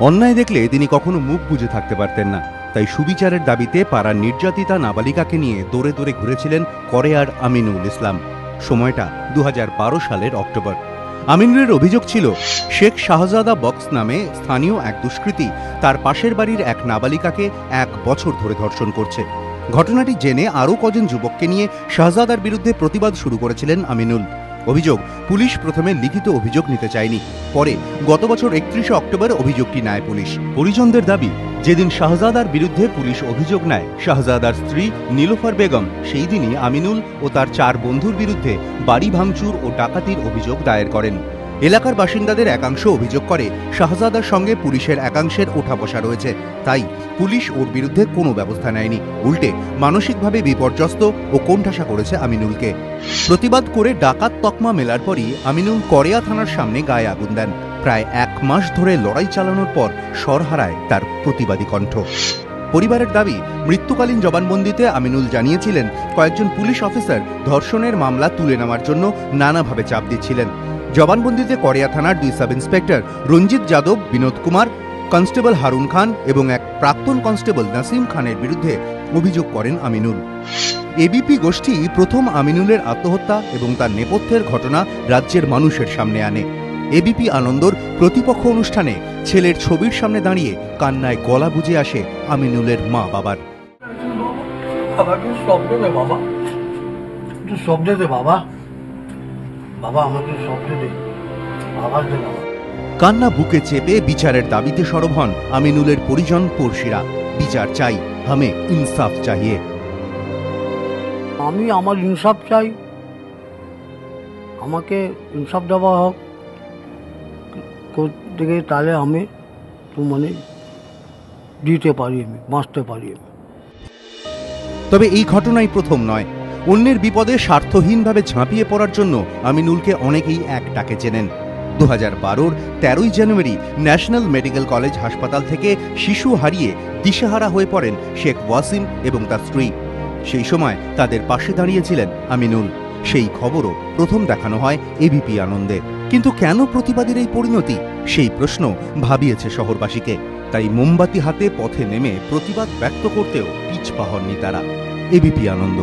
অন্যায় দেখলে তিনি কখনো মুখ বুজে থাকতে পারতেন না। তাই সুবিচারের দাবিতে পাড়ার নির্যাতিতা নাবালিকাকে নিয়ে দৌড়ে দৌড়ে ঘুরেছিলেন করেয়ার আমিনুল ইসলাম। সময়টা 2012 সালের অক্টোবর। আমিনুলের অভিযোগ ছিল, শেখ শাহজাদা বক্স নামে স্থানীয় এক দুষ্কৃতী তার পাশের বাড়ির এক নাবালিকাকে 1 বছর ধরে ধর্ষণ করছে। ঘটনাটি জেনে আরও কজন যুবককে নিয়ে শাহজাদার বিরুদ্ধে প্রতিবাদ শুরু করেছিলেন আমিনুল। অভিযোগ, পুলিশ প্রথমে লিখিত অভিযোগ নিতে চায়নি, পরে গত বছর 31 অক্টোবর অভিযোগটি নেয় পুলিশ। পরিজনদের দাবি, যেদিন শাহজাদার বিরুদ্ধে পুলিশ অভিযোগ নেয় শাহজাদার স্ত্রী নীলোফার বেগম, সেই দিনই আমিনুল ও তার 4 বন্ধুর বিরুদ্ধে বাড়ি ভাঙচুর ও ডাকাতির অভিযোগ দায়ের করেন। এলাকার বাসিন্দাদের একাংশ অভিযোগ করে শাহজাদার সঙ্গে পুলিশের একাংশের ওঠা বসা রয়েছে, তাই পুলিশ ওর বিরুদ্ধে কোনো ব্যবস্থা নেয়নি, উল্টে মানসিকভাবে বিপর্যস্ত ও কোণঠাসা করেছে আমিনুলকে। প্রতিবাদ করে ডাকাত তকমা মেলার পরই আমিনুল করেয়া থানার সামনে গায়ে আগুন দেন। প্রায় 1 মাস ধরে লড়াই চালানোর পর স্বর হারায় তার প্রতিবাদী কণ্ঠ। পরিবারের দাবি, মৃত্যুকালীন জবানবন্দিতে আমিনুল জানিয়েছিলেন কয়েকজন পুলিশ অফিসার ধর্ষণের মামলা তুলে নেওয়ার জন্য নানাভাবে চাপ দিচ্ছিলেন। জবানবন্দিতে করেয়া থানার 2 সাব ইন্সপেক্টর রঞ্জিত যাদব, বিনোদ কুমার, কনস্টেবল হারুন খান এবং এক প্রাক্তন কনস্টেবল নাসিম খানের বিরুদ্ধে অভিযোগ করেন আমিনুল। এবিপি গোষ্ঠী প্রথম আমিনুলের আত্মহত্যা এবং তার নেপথ্যের ঘটনা রাজ্যের মানুষের সামনে আনে। এবিপি আনন্দর প্রতিপক্ষ অনুষ্ঠানে ছেলের ছবির সামনে দাঁড়িয়ে কান্নায় গলা বুজে আসে আমিনুলের মা বাবার। কান্না বুকে চেপে বিচারের দাবিতে সরব হন আমিনুলের পরিজন পড়শিরা। বিচার চাই, হামে ইনসাফ চাহিয়ে। আমি আমার ইনসাফ চাই, আমাকে ইনসাফ দেওয়া হোক থেকে, তাহলে আমি তো দিতে পারি, আমি বাঁচতে পারি। তবে এই ঘটনাই প্রথম নয়। অন্যের বিপদে স্বার্থহীনভাবে ঝাঁপিয়ে পড়ার জন্য আমিনুলকে অনেকেই এক ডাকে চেনেন। 2012-র 13ই জানুয়ারি ন্যাশনাল মেডিকেল কলেজ হাসপাতাল থেকে শিশু হারিয়ে দিশেহারা হয়ে পড়েন শেখ ওয়াসিম এবং তার স্ত্রী। সেই সময় তাদের পাশে দাঁড়িয়েছিলেন আমিনুল। সেই খবরও প্রথম দেখানো হয় এবিপি আনন্দে। কিন্তু কেন প্রতিবাদের এই পরিণতি, সেই প্রশ্ন ভাবিয়েছে শহরবাসীকে। তাই মোমবাতি হাতে পথে নেমে প্রতিবাদ ব্যক্ত করতেও পিছপা হননি তারা। এবিপি আনন্দ।